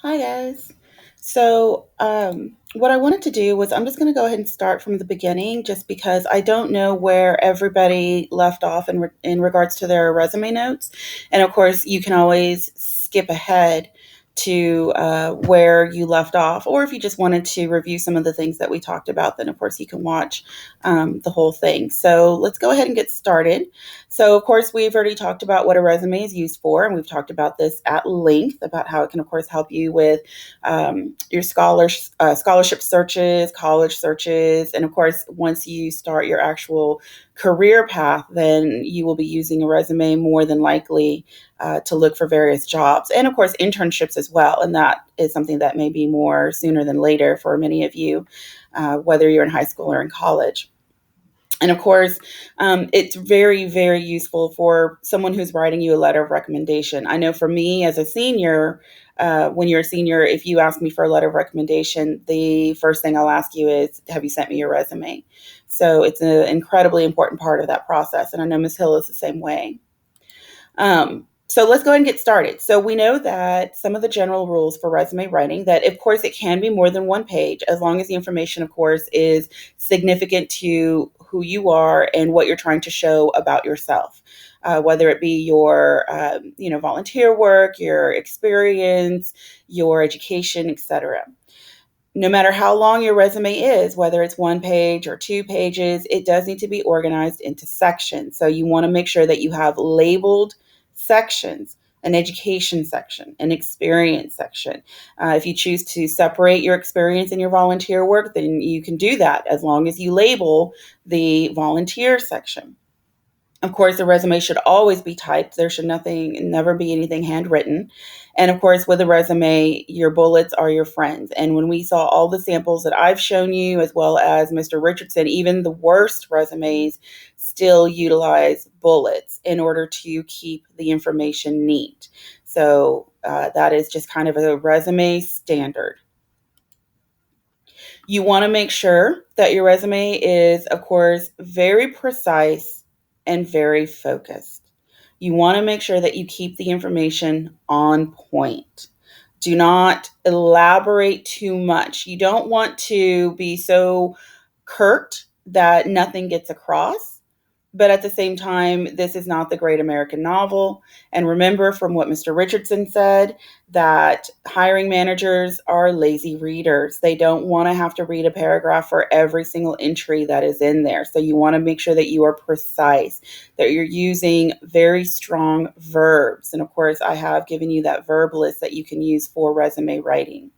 Hi, guys. What I wanted to do was I'm just going to go ahead and start from the beginning just because I don't know where everybody left off in regards to their resume notes. And of course, you can always skip ahead to where you left off. Or if you just wanted to review some of the things that we talked about, then of course you can watch the whole thing. So let's go ahead and get started. So, of course, we've already talked about what a resume is used for, and we've talked about this at length about how it can, of course, help you with your scholarship searches, college searches, and of course, once you start your actual career path, then you will be using a resume more than likely to look for various jobs, and of course, internships as well. And that is something that may be more sooner than later for many of you, whether you're in high school or in college. And of course, it's very, very useful for someone who's writing you a letter of recommendation. I know for me as a senior, when you're a senior, if you ask me for a letter of recommendation, the first thing I'll ask you is, have you sent me your resume? So it's an incredibly important part of that process. And I know Ms. Hill is the same way. So let's go ahead and get started. So we know that some of the general rules for resume writing that of course it can be more than one page as long as the information of course is significant to who you are and what you're trying to show about yourself. Whether it be your volunteer work, your experience, your education, etc. No matter how long your resume is, whether it's one page or 2 pages, it does need to be organized into sections. So you want to make sure that you have labeled sections, an education section, an experience section. If you choose to separate your experience and your volunteer work, then you can do that as long as you label the volunteer section. Of course, the resume should always be typed. There should never be anything handwritten. And of course, with a resume, your bullets are your friends. And when we saw all the samples that I've shown you, as well as Mr. Richardson, even the worst resumes still utilize bullets in order to keep the information neat. So that is just kind of a resume standard. You want to make sure that your resume is, of course, very precise and very focused. You want to make sure that you keep the information on point. Do not elaborate too much. You don't want to be so curt that nothing gets across. But at the same time, this is not the great American novel. And remember from what Mr. Richardson said that hiring managers are lazy readers. They don't want to have to read a paragraph for every single entry that is in there. So you want to make sure that you are precise, that you're using very strong verbs. And of course, I have given you that verb list that you can use for resume writing.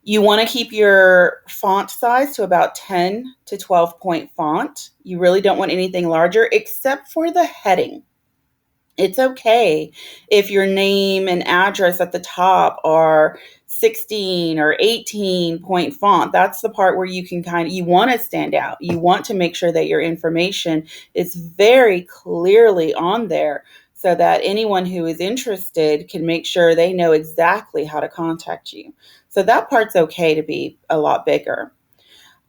You want to keep your font size to about 10 to 12 point font. You really don't want anything larger except for the heading. It's okay if your name and address at the top are 16 or 18 point font. That's the part where you can you want to stand out. You want to make sure that your information is very clearly on there so that anyone who is interested can make sure they know exactly how to contact you. So that part's okay to be a lot bigger.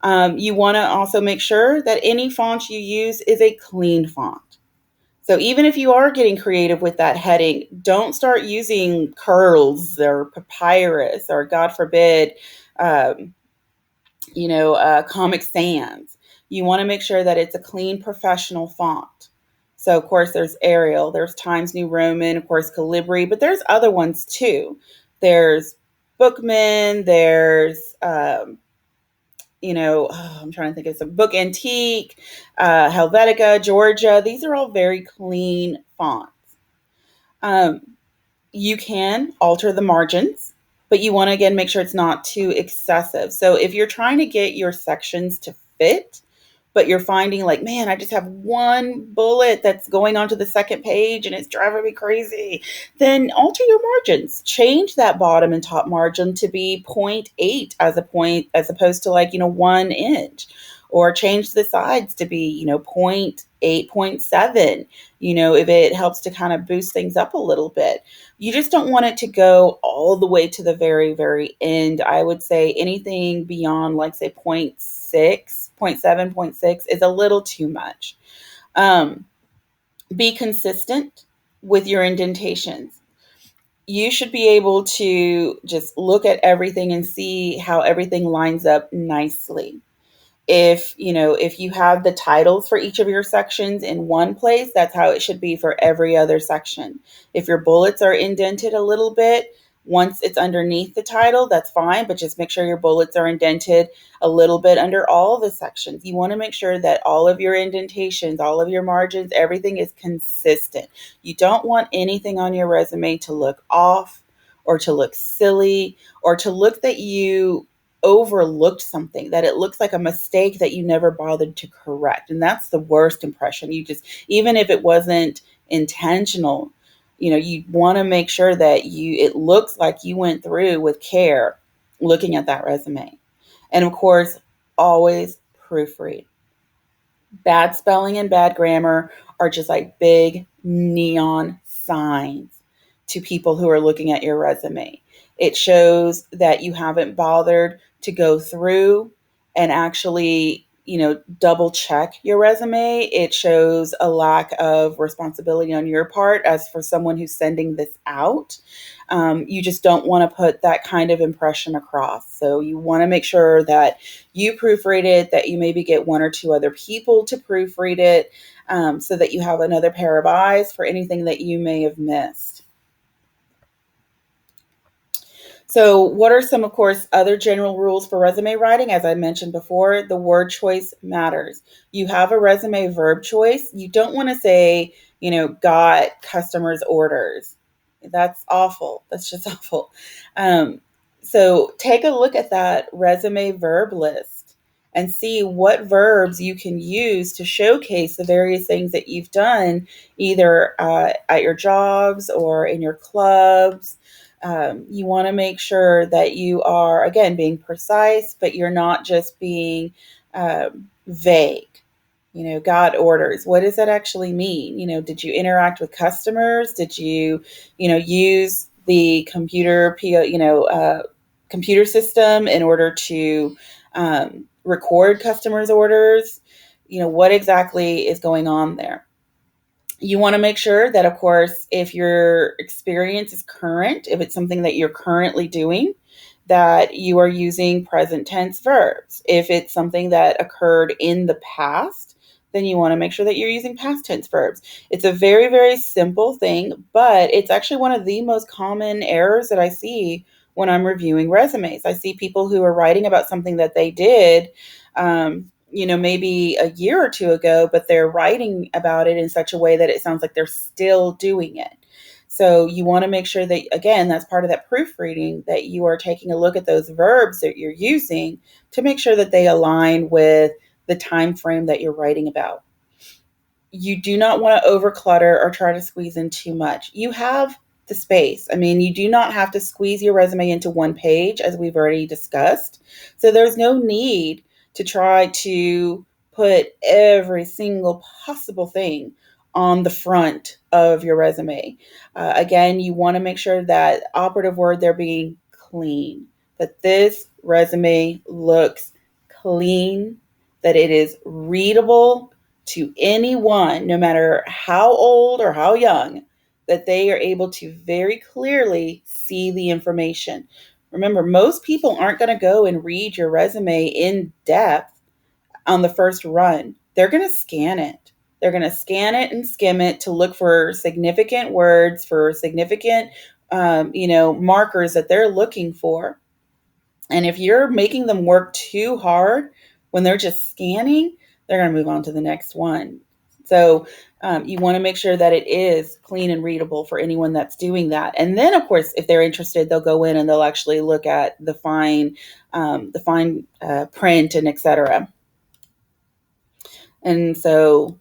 You want to also make sure that any font you use is a clean font. So even if you are getting creative with that heading, don't start using curls or papyrus or, God forbid, um, Comic Sans. You want to make sure that it's a clean professional font. So of course there's Arial, there's Times New Roman, of course Calibri, but there's other ones too. There's Bookman, there's I'm trying to think of some Book Antique, Helvetica, Georgia. These are all very clean fonts. Um, you can alter the margins, but you want to again make sure it's not too excessive. So if you're trying to get your sections to fit, but you're finding like, man, I just have one bullet that's going onto the second page and it's driving me crazy, then alter your margins. Change that bottom and top margin to be zero point 0.8 as opposed to 1 inch, or change the sides to be, zero point 0.8, 0.7, if it helps to kind of boost things up a little bit. You just don't want it to go all the way to the very, very end. I would say anything beyond, like, say, 0.6, 0.7, 0.6 is a little too much. Be consistent with your indentations. you should be able to just look at everything and see how everything lines up nicely. If you have the titles for each of your sections in one place, that's how it should be for every other section. If your bullets are indented a little bit, once it's underneath the title, that's fine, but just make sure your bullets are indented a little bit under all the sections. You want to make sure that all of your indentations, all of your margins, everything is consistent. You don't want anything on your resume to look off or to look silly or to look that you overlooked something, that it looks like a mistake that you never bothered to correct. And that's the worst impression. You just, even if it wasn't intentional, you want to make sure that it looks like you went through with care looking at that resume. And of course, always proofread. Bad spelling and bad grammar are just like big neon signs to people who are looking at your resume. It shows that you haven't bothered to go through and actually, double check your resume. It shows a lack of responsibility on your part as for someone who's sending this out. You just don't want to put that kind of impression across. So you want to make sure that you proofread it, that you maybe get one or two other people to proofread it, so that you have another pair of eyes for anything that you may have missed. So, what are some, of course, other general rules for resume writing? As I mentioned before, the word choice matters. You have a resume verb choice. You don't want to say, got customers' orders. That's awful. That's just awful. Um, so, take a look at that resume verb list and see what verbs you can use to showcase the various things that you've done, either at your jobs or in your clubs. You want to make sure that you are, again, being precise, but you're not just being vague. Got orders. What does that actually mean? Did you interact with customers? Did you, use the computer system in order to record customers' orders? What exactly is going on there? You want to make sure that, of course, if your experience is current, if it's something that you're currently doing, that you are using present tense verbs. If it's something that occurred in the past, then you want to make sure that you're using past tense verbs. It's a very, very simple thing, but it's actually one of the most common errors that I see when I'm reviewing resumes. I see people who are writing about something that they did, maybe a year or two ago, but they're writing about it in such a way that it sounds like they're still doing it. So you want to make sure that, again, that's part of that proofreading, that you are taking a look at those verbs that you're using to make sure that they align with the time frame that you're writing about. You do not want to overclutter or try to squeeze in too much. You have the space. I mean, you do not have to squeeze your resume into one page, as we've already discussed. So there's no need to try to put every single possible thing on the front of your resume. Again, you want to make sure that operative word there being clean, that this resume looks clean, that it is readable to anyone, no matter how old or how young, that they are able to very clearly see the information. Remember, most people aren't going to go and read your resume in depth on the first run. They're going to scan it. They're going to scan it and skim it to look for significant words, for significant, markers that they're looking for. And if you're making them work too hard when they're just scanning, they're going to move on to the next one. So you want to make sure that it is clean and readable for anyone that's doing that. And then, of course, if they're interested, they'll go in and they'll actually look at the fine print and etc. And so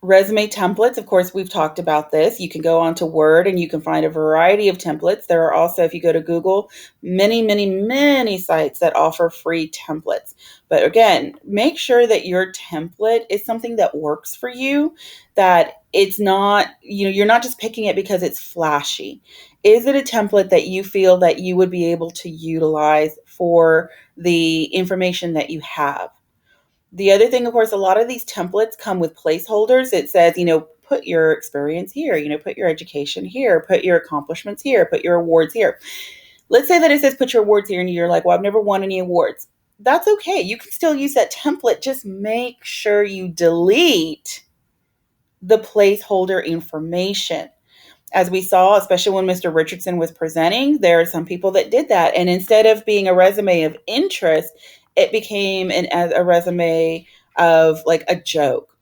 resume templates, of course, we've talked about this. You can go onto Word and you can find a variety of templates. There are also, if you go to Google, many, many, many sites that offer free templates. But again, make sure that your template is something that works for you, that it's not, you're not just picking it because it's flashy. Is it a template that you feel that you would be able to utilize for the information that you have? The other thing, of course, a lot of these templates come with placeholders. It says, put your experience here, put your education here, put your accomplishments here, put your awards here. Let's say that it says put your awards here and you're like, well, I've never won any awards. That's okay. You can still use that template. Just make sure you delete the placeholder information. As we saw, especially when Mr. Richardson was presenting, there are some people that did that. And instead of being a resume of interest, it became a resume of like a joke.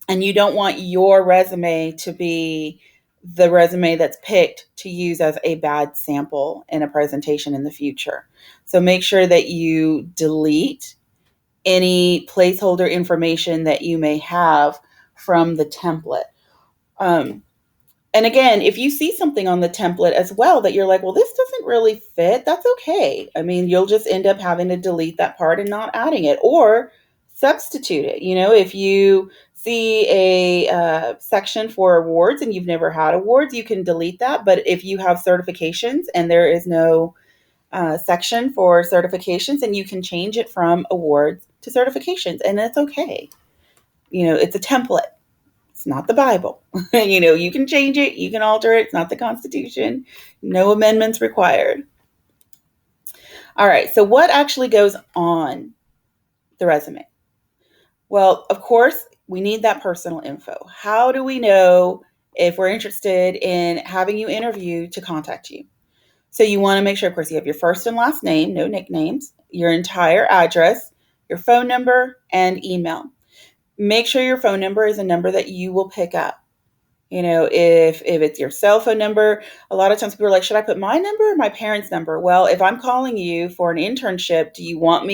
And you don't want your resume to be the resume that's picked to use as a bad sample in a presentation in the future. So make sure that you delete any placeholder information that you may have from the template. And again, if you see something on the template as well that you're like, well, this doesn't really fit, that's okay. I mean, you'll just end up having to delete that part and not adding it or substitute it. If you see a section for awards and you've never had awards, you can delete that. But if you have certifications and there is no section for certifications, then you can change it from awards to certifications, and that's okay. It's a template. It's not the Bible. You can change it, you can alter it. It's not the Constitution. No amendments required. All right, so what actually goes on the resume? Well, of course, we need that personal info. How do we know if we're interested in having you interview to contact you? So you want to make sure, of course, you have your first and last name, no nicknames, your entire address, your phone number, and email. Make sure your phone number is a number that you will pick up. If it's your cell phone number, a lot of times people are like, should I put my number or my parents' number? Well, if I'm calling you for an internship, do you want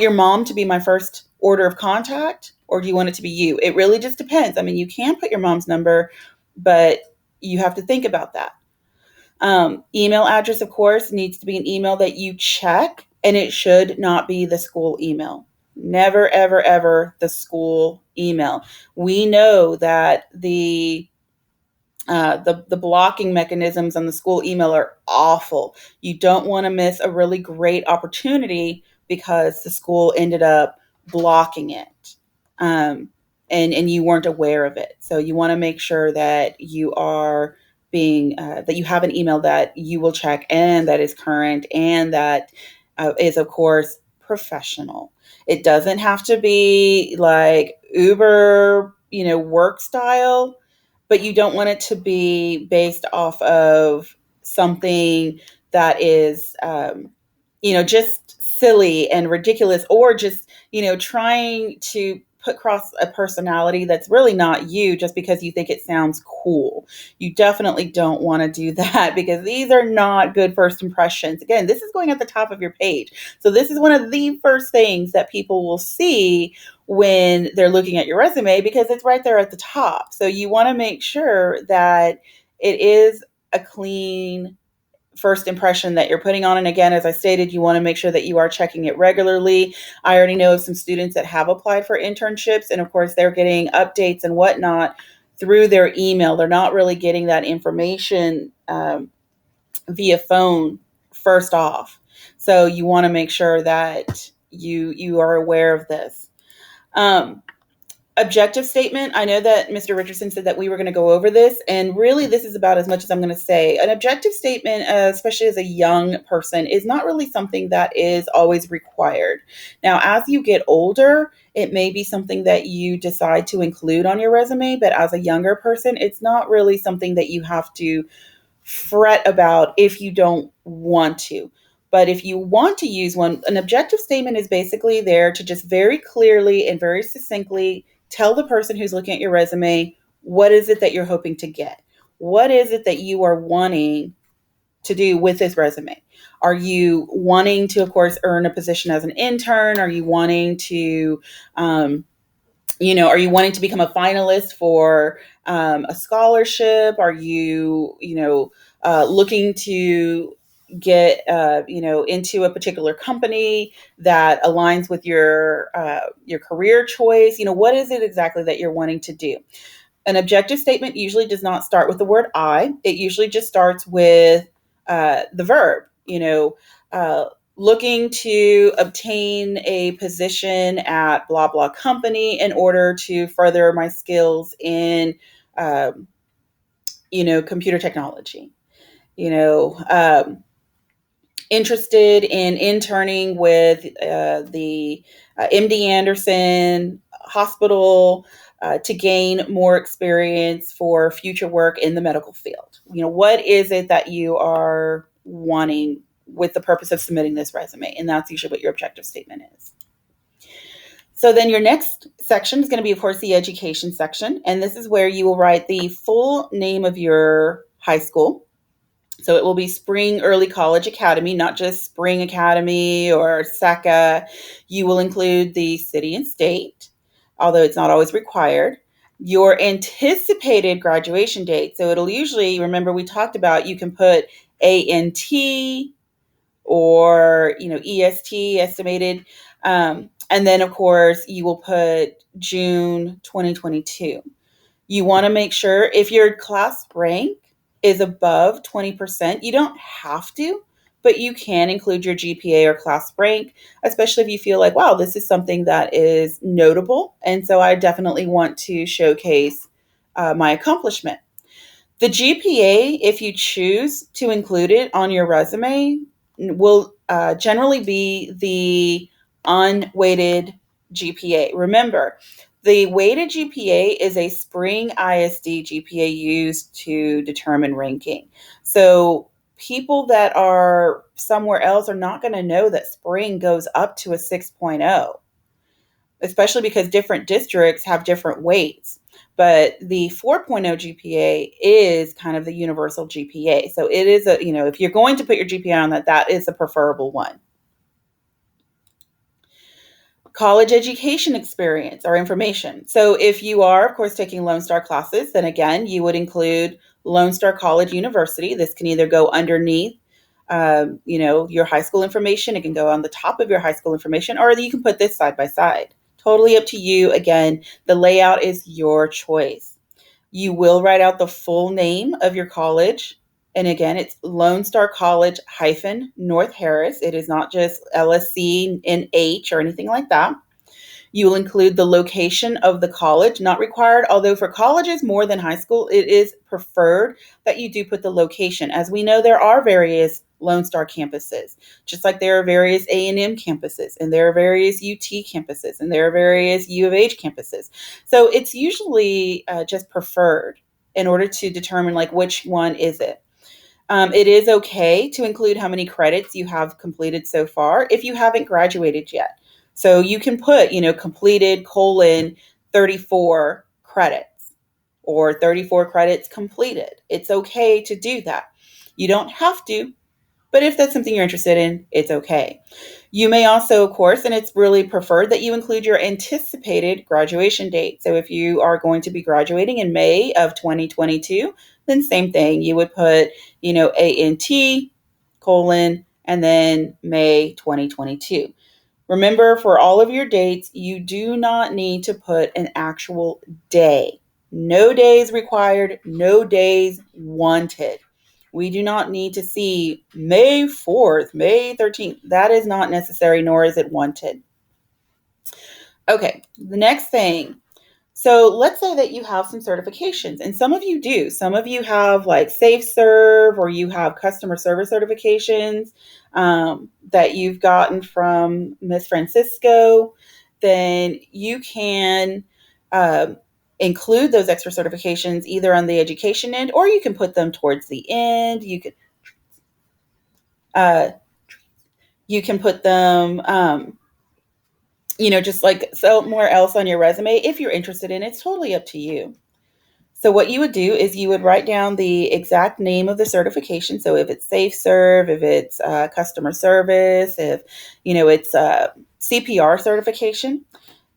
your mom to be my first order of contact, or do you want it to be you? It really just depends. I mean, you can put your mom's number, but you have to think about that. Email address, of course, needs to be an email that you check, and it should not be the school email. Never, ever, ever the school email. We know that the blocking mechanisms on the school email are awful. You don't want to miss a really great opportunity because the school ended up blocking it, and you weren't aware of it. So you want to make sure that you are that you have an email that you will check and that is current and that is, of course, professional. It doesn't have to be like Uber, work style, but you don't want it to be based off of something that is, just silly and ridiculous, or just, trying to put across a personality that's really not you just because you think it sounds cool. You definitely don't want to do that because these are not good first impressions. Again, this is going at the top of your page. So this is one of the first things that people will see when they're looking at your resume because it's right there at the top. So you want to make sure that it is a clean first impression that you're putting on. And again, as I stated, you want to make sure that you are checking it regularly. I already know of some students that have applied for internships, and of course, they're getting updates and whatnot through their email. They're not really getting that information via phone first off. So you want to make sure that you are aware of this. Objective statement. I know that Mr. Richardson said that we were going to go over this, and really this is about as much as I'm going to say. An objective statement, especially as a young person, is not really something that is always required. Now, as you get older, it may be something that you decide to include on your resume, but as a younger person, it's not really something that you have to fret about if you don't want to. But if you want to use one, an objective statement is basically there to just very clearly and very succinctly tell the person who's looking at your resume, what is it that you're hoping to get? What is it that you are wanting to do with this resume? Are you wanting to, of course, earn a position as an intern? Are you wanting to, are you wanting to become a finalist for a scholarship? Are you, looking to get into a particular company that aligns with your career choice? What is it exactly that you're wanting to do? An objective statement usually does not start with the word I. It usually just starts with the verb. looking to obtain a position at blah blah company in order to further my skills in um, computer technology. you know um, Interested in interning with the MD Anderson Hospital to gain more experience for future work in the medical field. What is it that you are wanting with the purpose of submitting this resume? And that's usually what your objective statement is. So then your next section is going to be, of course, the education section. And this is where you will write the full name of your high school. So it will be Spring Early College Academy, not just Spring Academy or SECA. You will include the city and state, although it's not always required. Your anticipated graduation date. So it'll usually, remember we talked about, you can put ANT or EST, estimated. And then, of course, you will put June 2022. You want to make sure if your class rank is above 20%, you don't have to, but you can include your GPA or class rank, especially if you feel like, wow, this is something that is notable. And so I definitely want to showcase my accomplishment. The GPA, if you choose to include it on your resume, will generally be the unweighted GPA. Remember, the weighted GPA is a Spring ISD GPA used to determine ranking. So people that are somewhere else are not going to know that Spring goes up to a 6.0, especially because different districts have different weights. But the 4.0 GPA is kind of the universal GPA. So it is if you're going to put your GPA on that, that is the preferable one. College education experience or information. So if you are, of course, taking Lone Star classes, then again, you would include Lone Star College University. This can either go underneath your high school information. It can go on the top of your high school information, or you can put this side by side. Totally up to you. Again, the layout is your choice. You will write out the full name of your college. And again, it's Lone Star College hyphen North Harris. It is not just LSC in H or anything like that. You will include the location of the college, not required, although for colleges more than high school, it is preferred that you do put the location. As we know, there are various Lone Star campuses, just like there are various A&M campuses, and there are various UT campuses, and there are various U of H campuses. So it's usually just preferred in order to determine like which one is it. It is okay to include how many credits you have completed so far if you haven't graduated yet. So you can put, completed : 34 credits or 34 credits completed. It's okay to do that. You don't have to, but if that's something you're interested in, it's okay. You may also, of course, and it's really preferred that you include your anticipated graduation date. So if you are going to be graduating in May of 2022, then same thing. You would put, ANT : and then May 2022. Remember, for all of your dates, you do not need to put an actual day. No days required, no days wanted. We do not need to see May 4th, May 13th. That is not necessary, nor is it wanted. Okay, the next thing. So let's say that you have some certifications, and some of you do. Some of you have like SafeServe, or you have customer service certifications that you've gotten from Miss Francisco. Then you can include those extra certifications either on the education end, or you can put them towards the end. Uh, you can put them just like somewhere else on your resume if you're interested in it. It's totally up to you. So what you would do is you would write down the exact name of the certification. So if it's SafeServe, if it's customer service, if it's CPR certification,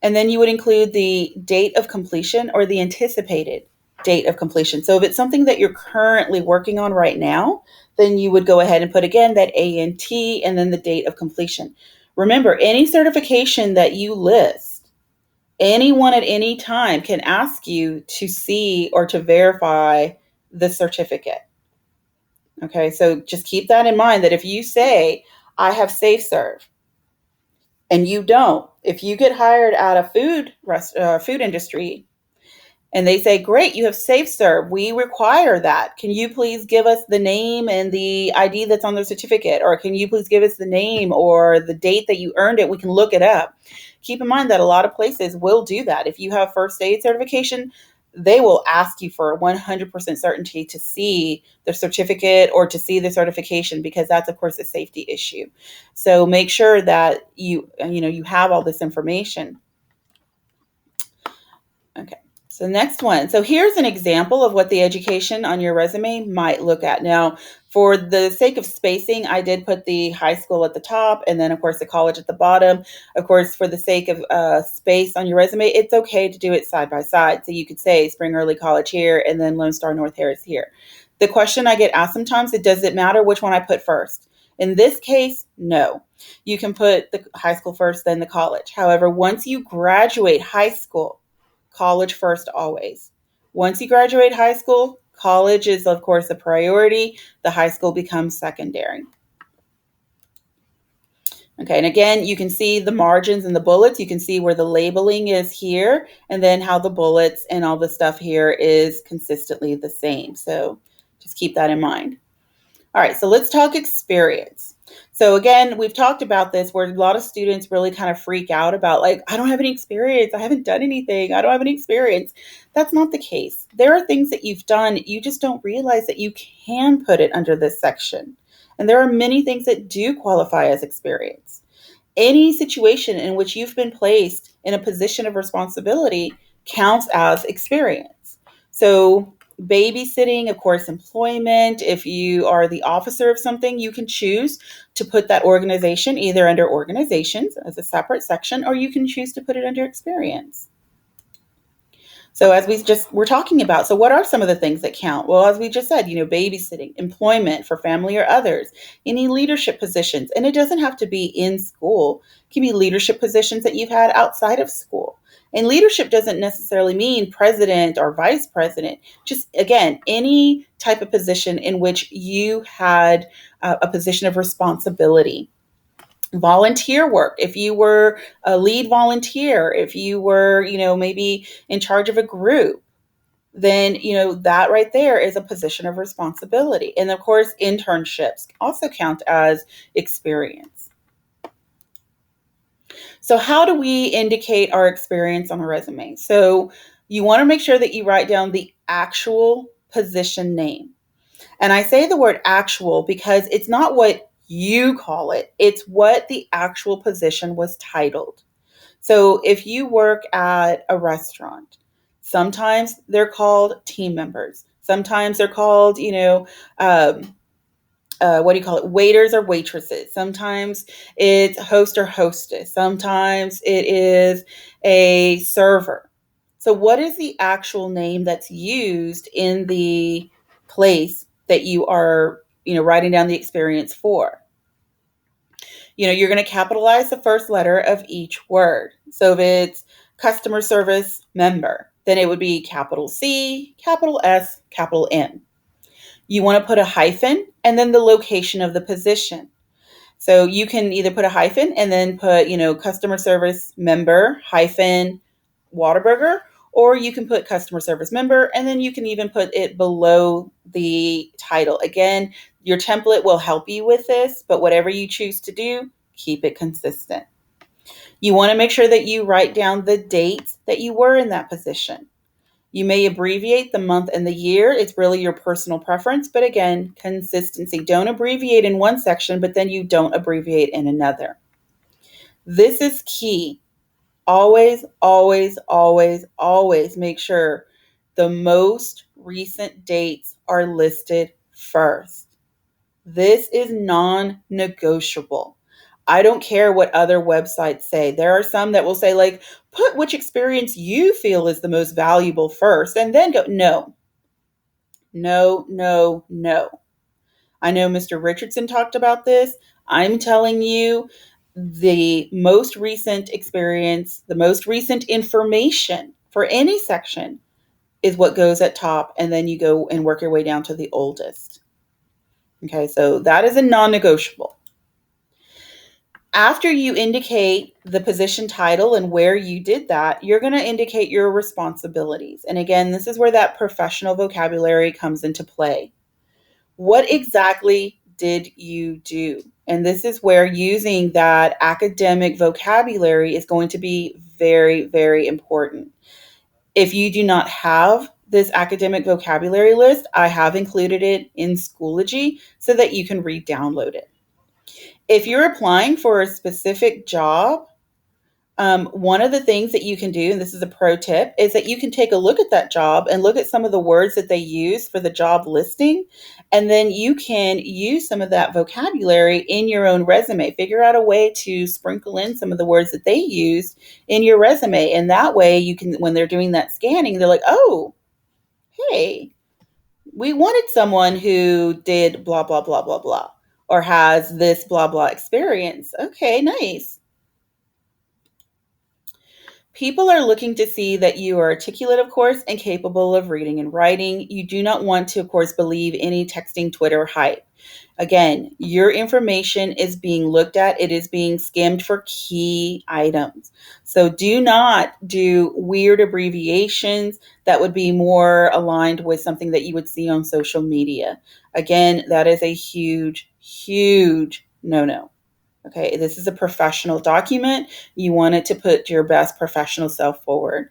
and then you would include the date of completion or the anticipated date of completion. So if it's something that you're currently working on right now, then you would go ahead and put again that ANT and then the date of completion. Remember, any certification that you list, anyone at any time can ask you to see or to verify the certificate. Okay, so just keep that in mind that if you say, I have Safe Serve and you don't. If you get hired at a food industry and they say, great, you have Safe Serve, we require that. Can you please give us the name and the ID that's on the certificate? Or can you please give us the name or the date that you earned it? We can look it up. Keep in mind that a lot of places will do that. If you have first aid certification, they will ask you for 100% certainty to see the certificate or to see the certification, because that's of course a safety issue. So make sure that you have all this information. Okay. So next one. So here's an example of what the education on your resume might look at. Now, for the sake of spacing, I did put the high school at the top and then, of course, the college at the bottom. Of course, for the sake of space on your resume, it's okay to do it side by side. So you could say Spring Early College here and then Lone Star North Harris here. The question I get asked sometimes is, does it matter which one I put first? In this case, no. You can put the high school first, then the college. However, once you graduate high school, college first always. Once you graduate high school, college is, of course, a priority. The high school becomes secondary. Okay, and again, you can see the margins and the bullets. You can see where the labeling is here, and then how the bullets and all the stuff here is consistently the same. So just keep that in mind. All right, so let's talk experience. So again, we've talked about this where a lot of students really kind of freak out about, like, I don't have any experience. I haven't done anything. I don't have any experience. That's not the case. There are things that you've done. You just don't realize that you can put it under this section. And there are many things that do qualify as experience. Any situation in which you've been placed in a position of responsibility counts as experience. So babysitting, of course, employment. If you are the officer of something, you can choose to put that organization either under organizations as a separate section, or you can choose to put it under experience. So as we're talking about, so what are some of the things that count? Well, as we just said, babysitting, employment for family or others, any leadership positions, and it doesn't have to be in school. It can be leadership positions that you've had outside of school. And leadership doesn't necessarily mean president or vice president. Just, again, any type of position in which you had a position of responsibility. Volunteer work, if you were a lead volunteer, if you were maybe in charge of a group, then that right there is a position of responsibility. And of course, internships also count as experience. So how do we indicate our experience on a resume? So you want to make sure that you write down the actual position name. And I say the word actual because it's not what you call it, it's what the actual position was titled. So if you work at a restaurant, sometimes they're called team members. Sometimes they're called, what do you call it? Waiters or waitresses. Sometimes it's host or hostess. Sometimes it is a server. So what is the actual name that's used in the place that you are, writing down the experience for? You're going to capitalize the first letter of each word. So if it's customer service member, then it would be capital C, capital S, capital N. You want to put a hyphen and then the location of the position. So you can either put a hyphen and then put, customer service member hyphen Whataburger, or you can put customer service member and then you can even put it below the title. Again, your template will help you with this, but whatever you choose to do, keep it consistent. You want to make sure that you write down the dates that you were in that position. You may abbreviate the month and the year. It's really your personal preference, but again, consistency. Don't abbreviate in one section, but then you don't abbreviate in another. This is key. Always, always, always, always make sure the most recent dates are listed first. This is non-negotiable. I don't care what other websites say. There are some that will say, like, put which experience you feel is the most valuable first and then go. No, no, no, no. I know Mr. Richardson talked about this. I'm telling you, the most recent experience, the most recent information for any section is what goes at top, and then you go and work your way down to the oldest. Okay, so that is a non-negotiable. After you indicate the position title and where you did that, you're going to indicate your responsibilities. And again, this is where that professional vocabulary comes into play. What exactly did you do? And this is where using that academic vocabulary is going to be very, very important. If you do not have this academic vocabulary list, I have included it in Schoology so that you can re-download it. If you're applying for a specific job, one of the things that you can do, and this is a pro tip, is that you can take a look at that job and look at some of the words that they use for the job listing. And then you can use some of that vocabulary in your own resume. Figure out a way to sprinkle in some of the words that they used in your resume. And that way you can, when they're doing that scanning, they're like, oh, hey, we wanted someone who did blah, blah, blah, blah, blah, or has this blah, blah experience. Okay, nice. People are looking to see that you are articulate, of course, and capable of reading and writing. You do not want to, of course, believe any texting Twitter hype. Again, your information is being looked at, it is being skimmed for key items. So do not do weird abbreviations that would be more aligned with something that you would see on social media. Again, that is a huge, huge no no. Okay, this is a professional document. You want it to put your best professional self forward.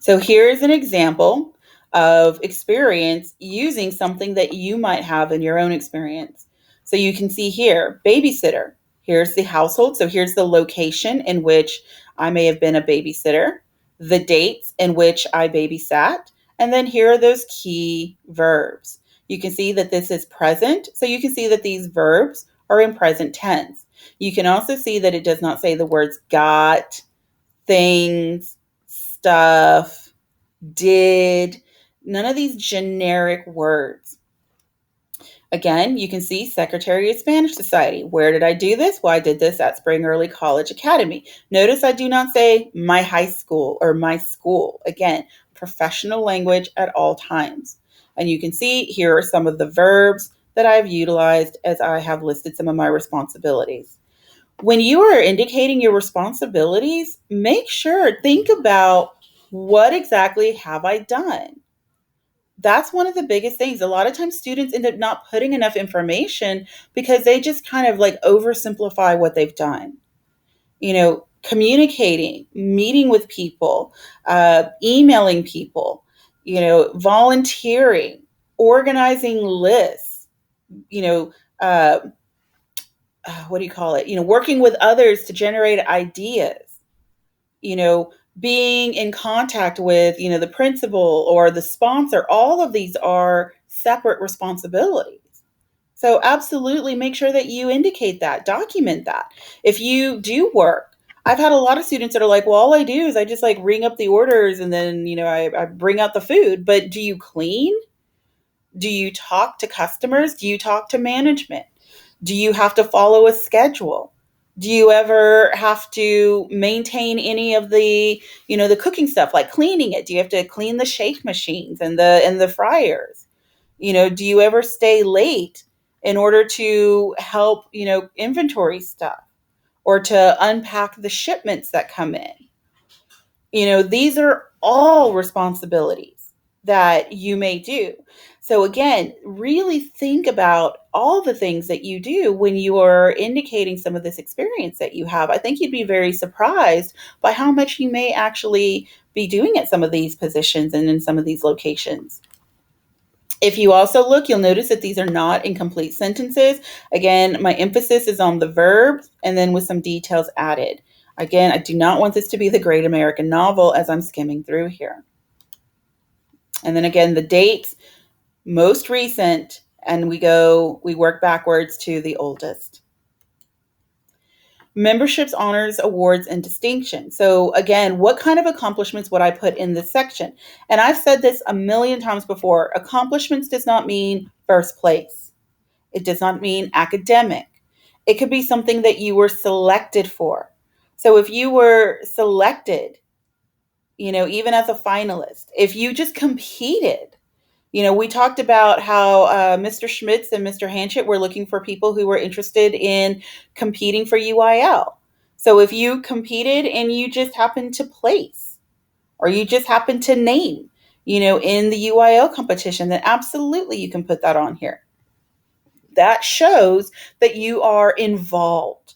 So here's an example of experience using something that you might have in your own experience. So you can see here, babysitter. Here's the household. So here's the location in which I may have been a babysitter, the dates in which I babysat, and then here are those key verbs. You can see that this is present. So you can see that these verbs are in present tense. You can also see that it does not say the words got, things, stuff, did, none of these generic words. Again, you can see Secretary of Spanish Society. Where did I do this? Well, I did this at Spring Early College Academy. Notice I do not say my high school or my school. Again, professional language at all times. And you can see here are some of the verbs that I've utilized as I have listed some of my responsibilities. When you are indicating your responsibilities, make sure, think about what exactly have I done? That's one of the biggest things. A lot of times students end up not putting enough information because they just kind of like oversimplify what they've done. Communicating, meeting with people, emailing people, volunteering, organizing lists, you know, uh, what do you call it? Working with others to generate ideas, you know, being in contact with, the principal or the sponsor. All of these are separate responsibilities. So absolutely make sure that you indicate that, document that. If you do work, I've had a lot of students that are like, well, all I do is I just like ring up the orders and then, I bring out the food. But do you clean? Do you talk to customers? Do you talk to management? Do you have to follow a schedule? Do you ever have to maintain any of the, the cooking stuff like cleaning it? Do you have to clean the shake machines and the fryers? Do you ever stay late in order to help, inventory stuff or to unpack the shipments that come in? These are all responsibilities that you may do. So, again, really think about all the things that you do when you are indicating some of this experience that you have. I think you'd be very surprised by how much you may actually be doing at some of these positions and in some of these locations. If you also look, you'll notice that these are not incomplete sentences. Again, my emphasis is on the verbs and then with some details added. Again, I do not want this to be the Great American Novel as I'm skimming through here. And then again, the dates, most recent, and we work backwards to the oldest. Memberships, honors, awards, and distinctions. So again, what kind of accomplishments would I put in this section? And I've said this a million times before. Accomplishments does not mean first place. It does not mean academic. It could be something that you were selected for. So if you were selected, even as a finalist, if you just competed, We talked about how Mr. Schmitz and Mr. Hanchett were looking for people who were interested in competing for UIL. So if you competed and you just happened to place, or you just happened to name, in the UIL competition, then absolutely you can put that on here. That shows that you are involved,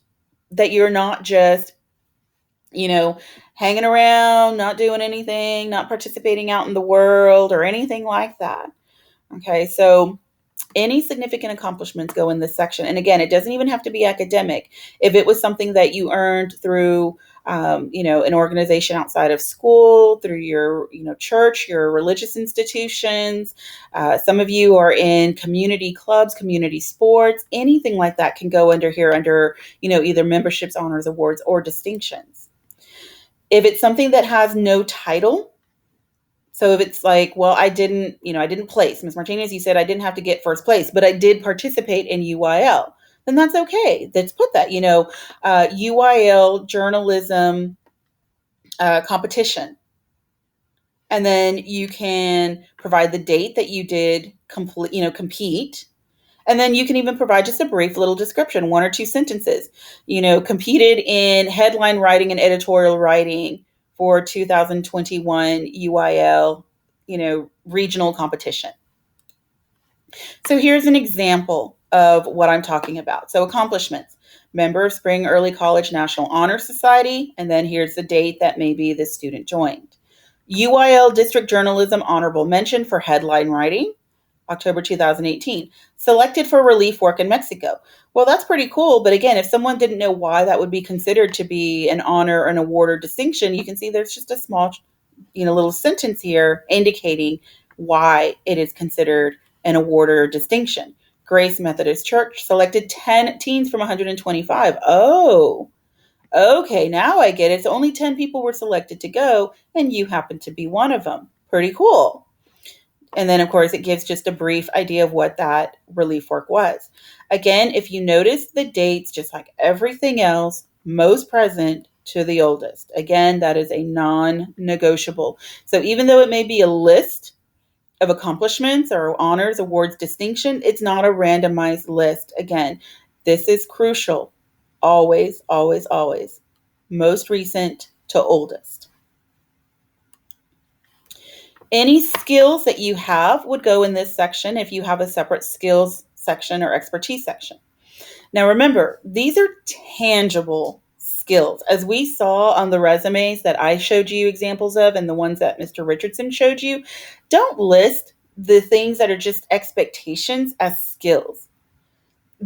that you're not just, you know, hanging around, not doing anything, not participating out in the world or anything like that. Okay, so any significant accomplishments go in this section. And again, it doesn't even have to be academic. If it was something that you earned through, an organization outside of school, through your, church, your religious institutions, some of you are in community clubs, community sports, anything like that can go under here under, either memberships, honors, awards, or distinctions. If it's something that has no title, so if it's like, well, I didn't place. Ms. Martinez, you said I didn't have to get first place, but I did participate in UIL. Then that's okay. Let's put that, UIL journalism competition. And then you can provide the date that you did compete. And then you can even provide just a brief little description, one or two sentences. Competed in headline writing and editorial writing for 2021 UIL, regional competition. So here's an example of what I'm talking about. So accomplishments: member of Spring Early College National Honor Society, and then here's the date that maybe the student joined. UIL District Journalism Honorable Mention for headline writing, October 2018. Selected for relief work in Mexico. Well, that's pretty cool. But again, if someone didn't know why that would be considered to be an honor, an award, or distinction, you can see there's just a small, little sentence here indicating why it is considered an award or distinction. Grace Methodist Church selected 10 teens from 125. Oh, okay, now I get it. So only 10 people were selected to go, and you happen to be one of them. Pretty cool. And then, of course, it gives just a brief idea of what that relief work was. Again, if you notice the dates, just like everything else, most present to the oldest. Again, that is a non-negotiable. So even though it may be a list of accomplishments or honors, awards, distinction, it's not a randomized list. Again, this is crucial. Always, always, always. Most recent to oldest. Any skills that you have would go in this section if you have a separate skills section or expertise section. Now remember, these are tangible skills. As we saw on the resumes that I showed you examples of and the ones that Mr. Richardson showed you, don't list the things that are just expectations as skills.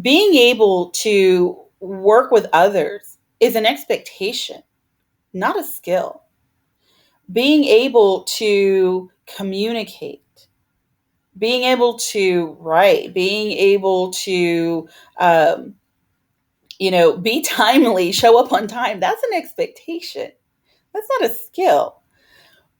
Being able to work with others is an expectation, not a skill. Being able to communicate, being able to write, being able to, be timely, show up on time, that's an expectation. That's not a skill.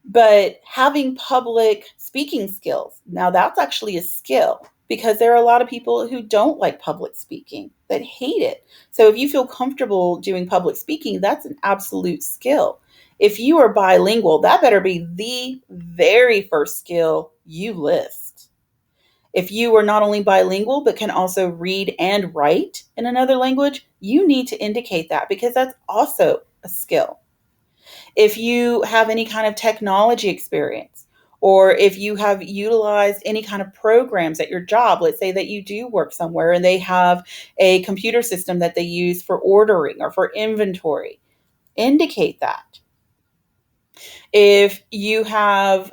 But having public speaking skills, now that's actually a skill because there are a lot of people who don't like public speaking, that hate it. So if you feel comfortable doing public speaking, that's an absolute skill. If you are bilingual, that better be the very first skill you list. If you are not only bilingual, but can also read and write in another language, you need to indicate that because that's also a skill. If you have any kind of technology experience, or if you have utilized any kind of programs at your job, let's say that you do work somewhere and they have a computer system that they use for ordering or for inventory, indicate that. If you have,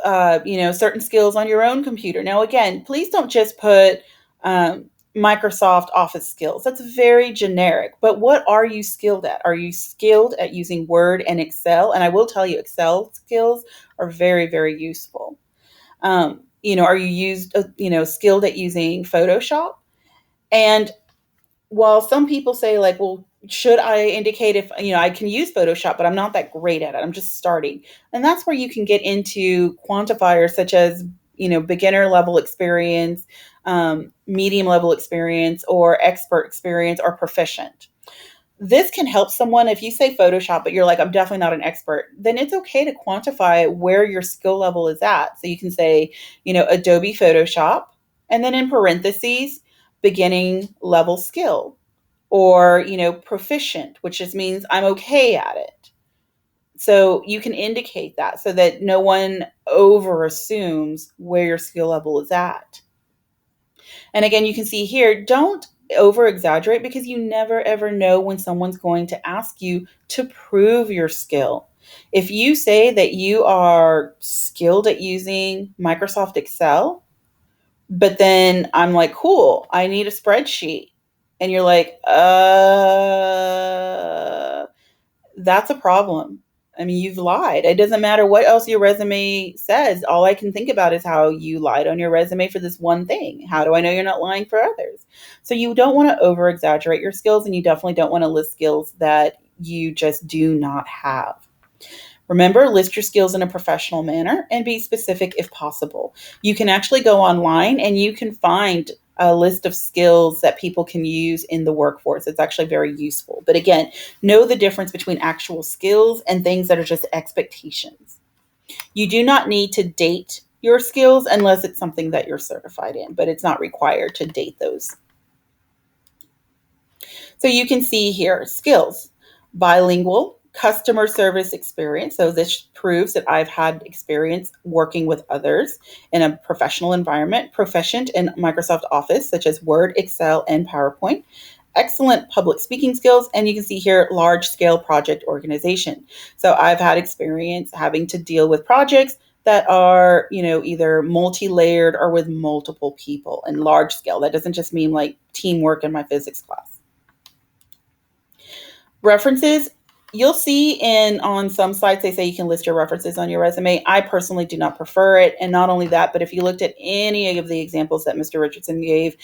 certain skills on your own computer. Now, again, please don't just put Microsoft Office skills. That's very generic. But what are you skilled at? Are you skilled at using Word and Excel? And I will tell you, Excel skills are very, very useful. Are you skilled at using Photoshop? And while some people say like, well, should I indicate if, I can use Photoshop, but I'm not that great at it. I'm just starting. And that's where you can get into quantifiers such as, beginner level experience, medium level experience, or expert experience, or proficient. This can help someone. If you say Photoshop, but you're like, I'm definitely not an expert, then it's okay to quantify where your skill level is at. So you can say, Adobe Photoshop, and then in parentheses, beginning level skill, or, proficient, which just means I'm okay at it. So you can indicate that so that no one over assumes where your skill level is at. And again, you can see here, don't over exaggerate, because you never ever know when someone's going to ask you to prove your skill. If you say that you are skilled at using Microsoft Excel, but then I'm like, cool, I need a spreadsheet. And you're like, that's a problem. I mean, you've lied. It doesn't matter what else your resume says. All I can think about is how you lied on your resume for this one thing. How do I know you're not lying for others? So you don't want to over exaggerate your skills, and you definitely don't want to list skills that you just do not have. Remember, list your skills in a professional manner and be specific if possible. You can actually go online and you can find a list of skills that people can use in the workforce. It's actually very useful. But again, know the difference between actual skills and things that are just expectations. You do not need to date your skills unless it's something that you're certified in, but it's not required to date those. So you can see here, skills: bilingual, customer service experience. So this proves that I've had experience working with others in a professional environment. Proficient in Microsoft Office, such as Word, Excel, and PowerPoint. Excellent public speaking skills. And you can see here, large scale project organization. So I've had experience having to deal with projects that are, either multi-layered or with multiple people, and large scale. That doesn't just mean like teamwork in my physics class. References, you'll see on some sites, they say you can list your references on your resume. I personally do not prefer it. And not only that, but if you looked at any of the examples that Mr. Richardson gave,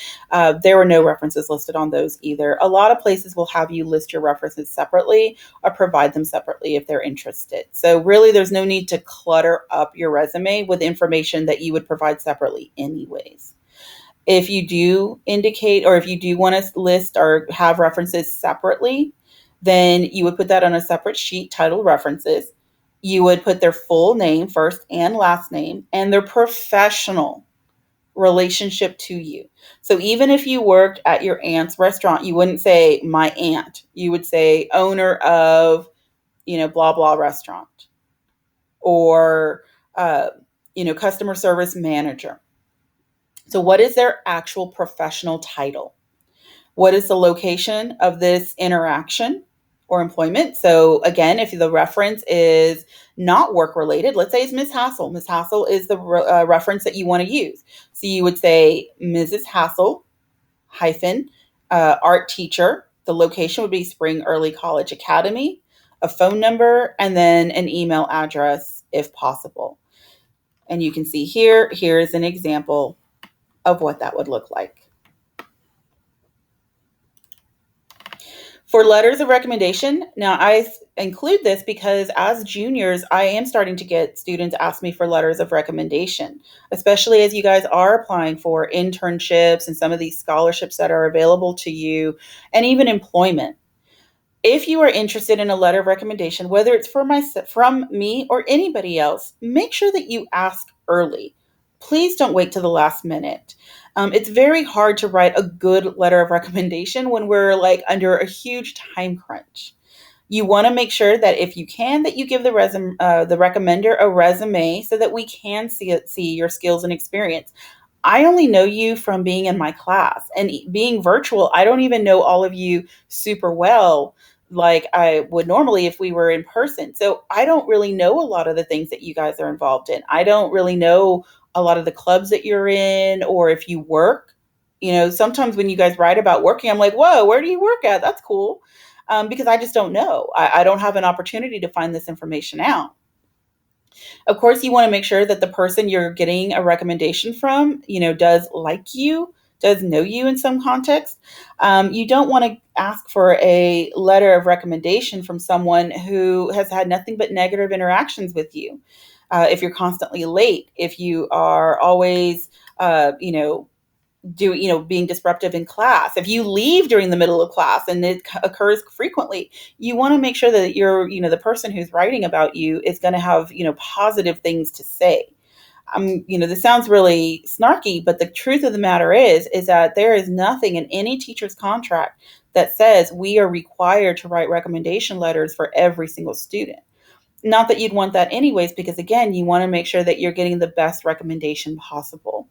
there were no references listed on those either. A lot of places will have you list your references separately or provide them separately if they're interested. So really, there's no need to clutter up your resume with information that you would provide separately anyways. If you do indicate, or if you do want to list or have references separately, then you would put that on a separate sheet titled references. You would put their full name, first and last name, and their professional relationship to you. So even if you worked at your aunt's restaurant, you wouldn't say my aunt. You would say owner of, blah, blah restaurant, or, customer service manager. So what is their actual professional title? What is the location of this interaction or employment? So again, if the reference is not work related, let's say it's Ms. Hassel. Ms. Hassel is the reference that you want to use. So you would say Mrs. Hassel hyphen art teacher. The location would be Spring Early College Academy, a phone number, and then an email address if possible. And you can see here's an example of what that would look like. For letters of recommendation, now I include this because as juniors, I am starting to get students ask me for letters of recommendation, especially as you guys are applying for internships and some of these scholarships that are available to you, and even employment. If you are interested in a letter of recommendation, whether it's from me or anybody else, make sure that you ask early. Please don't wait to the last minute. It's very hard to write a good letter of recommendation when we're like under a huge time crunch. You want to make sure that if you can, that you give the recommender a resume so that we can see your skills and experience. I only know you from being in my class, and being virtual, I don't even know all of you super well like I would normally if we were in person. So I don't really know a lot of the things that you guys are involved in. I don't really know a lot of the clubs that you're in, or if you work. Sometimes when you guys write about working, I'm like, whoa, where do you work at? That's cool. Because I just don't know. I don't have an opportunity to find this information out. Of course, you want to make sure that the person you're getting a recommendation from, does like you, does know you in some context. You don't want to ask for a letter of recommendation from someone who has had nothing but negative interactions with you. If you're constantly late, if you are always, being disruptive in class. If you leave during the middle of class, and it occurs frequently, you want to make sure that the person who's writing about you is going to have, positive things to say. This sounds really snarky, but the truth of the matter is that there is nothing in any teacher's contract that says we are required to write recommendation letters for every single student. Not that you'd want that anyways, because again, you want to make sure that you're getting the best recommendation possible.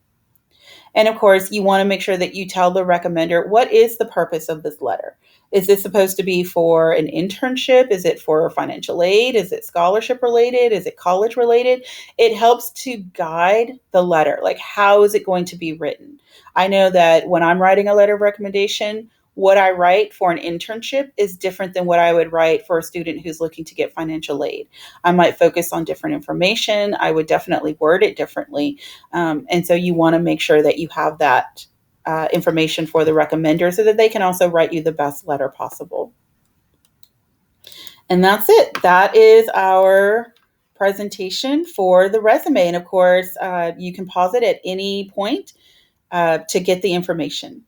And of course, you want to make sure that you tell the recommender what is the purpose of this letter. Is this supposed to be for an internship? Is it for financial aid? Is it scholarship related? Is it college related? It helps to guide the letter. Like, how is it going to be written? I know that when I'm writing a letter of recommendation, what I write for an internship is different than what I would write for a student who's looking to get financial aid. I might focus on different information. I would definitely word it differently. And so you want to make sure that you have that information for the recommender so that they can also write you the best letter possible. And that's it. That is our presentation for the resume. And of course, you can pause it at any point to get the information.